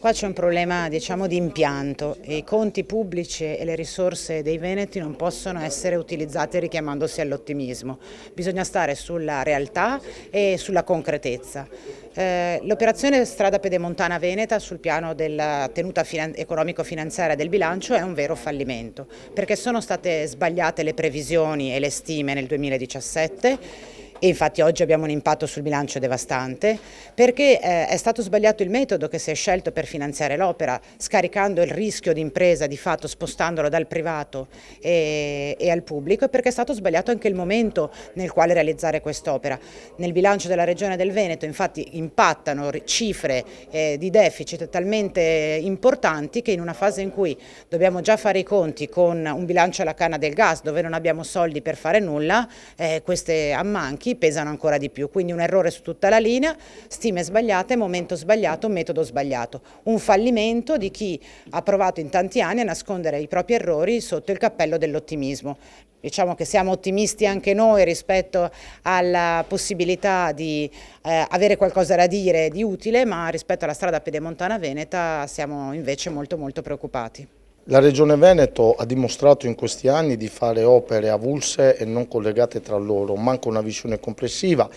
Qua c'è un problema, diciamo, di impianto. I conti pubblici e le risorse dei veneti non possono essere utilizzate richiamandosi all'ottimismo. Bisogna stare sulla realtà e sulla concretezza. L'operazione Strada Pedemontana Veneta sul piano della tenuta economico-finanziaria del bilancio è un vero fallimento, perché sono state sbagliate le previsioni e le stime nel 2017. E infatti oggi abbiamo un impatto sul bilancio devastante perché è stato sbagliato il metodo che si è scelto per finanziare l'opera, scaricando il rischio di impresa di fatto spostandolo dal privato e al pubblico, e perché è stato sbagliato anche il momento nel quale realizzare quest'opera. Nel bilancio della Regione del Veneto infatti impattano cifre di deficit talmente importanti che in una fase in cui dobbiamo già fare i conti con un bilancio alla canna del gas dove non abbiamo soldi per fare nulla, queste ammanchi pesano ancora di più, quindi un errore su tutta la linea, stime sbagliate, momento sbagliato, metodo sbagliato, un fallimento di chi ha provato in tanti anni a nascondere i propri errori sotto il cappello dell'ottimismo. Diciamo che siamo ottimisti anche noi rispetto alla possibilità di avere qualcosa da dire di utile, ma rispetto alla strada pedemontana veneta siamo invece molto preoccupati. La Regione Veneto ha dimostrato in questi anni di fare opere avulse e non collegate tra loro, manca una visione complessiva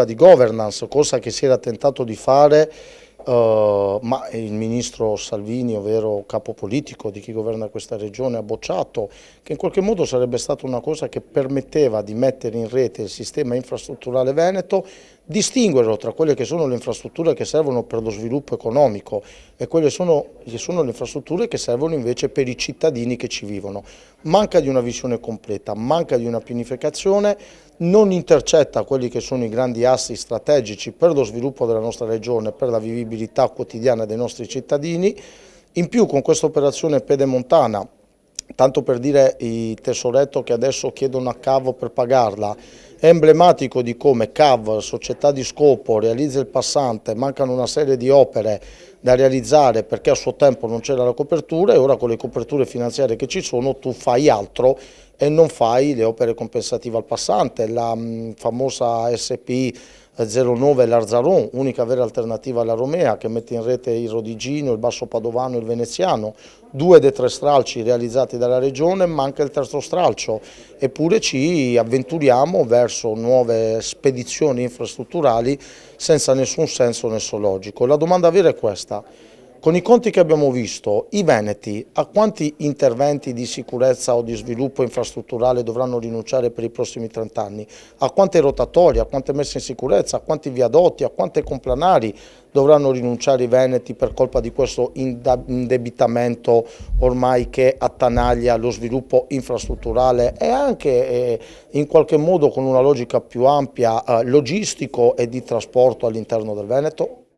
di governance, cosa che si era tentato di fare, ma il ministro Salvini, ovvero capo politico di chi governa questa regione, ha bocciato, che in qualche modo sarebbe stata una cosa che permetteva di mettere in rete il sistema infrastrutturale veneto, distinguerlo tra quelle che sono le infrastrutture che servono per lo sviluppo economico e quelle che sono le infrastrutture che servono invece per i cittadini che ci vivono. Manca di una visione completa, manca di una pianificazione, non intercetta quelli che sono i grandi assi strategici per lo sviluppo della nostra regione, per la vivibilità quotidiana dei nostri cittadini. In più con questa operazione pedemontana, tanto per dire il tesoretto che adesso chiedono a CAV per pagarla, è emblematico di come CAV, società di scopo, realizza il passante, mancano una serie di opere da realizzare perché a suo tempo non c'era la copertura e ora con le coperture finanziarie che ci sono tu fai altro e non fai le opere compensative al passante. La famosa SPI 09 Larzaron, unica vera alternativa alla Romea, che mette in rete il Rodigino, il Basso Padovano e il Veneziano, 2 dei 3 stralci realizzati dalla Regione, manca il terzo stralcio, eppure ci avventuriamo verso nuove spedizioni infrastrutturali senza nessun senso nesso logico. La domanda vera è questa: con i conti che abbiamo visto, i veneti a quanti interventi di sicurezza o di sviluppo infrastrutturale dovranno rinunciare per i prossimi 30 anni? A quante rotatorie, a quante messe in sicurezza, a quanti viadotti, a quante complanari dovranno rinunciare i veneti per colpa di questo indebitamento ormai che attanaglia lo sviluppo infrastrutturale e anche in qualche modo con una logica più ampia logistico e di trasporto all'interno del Veneto?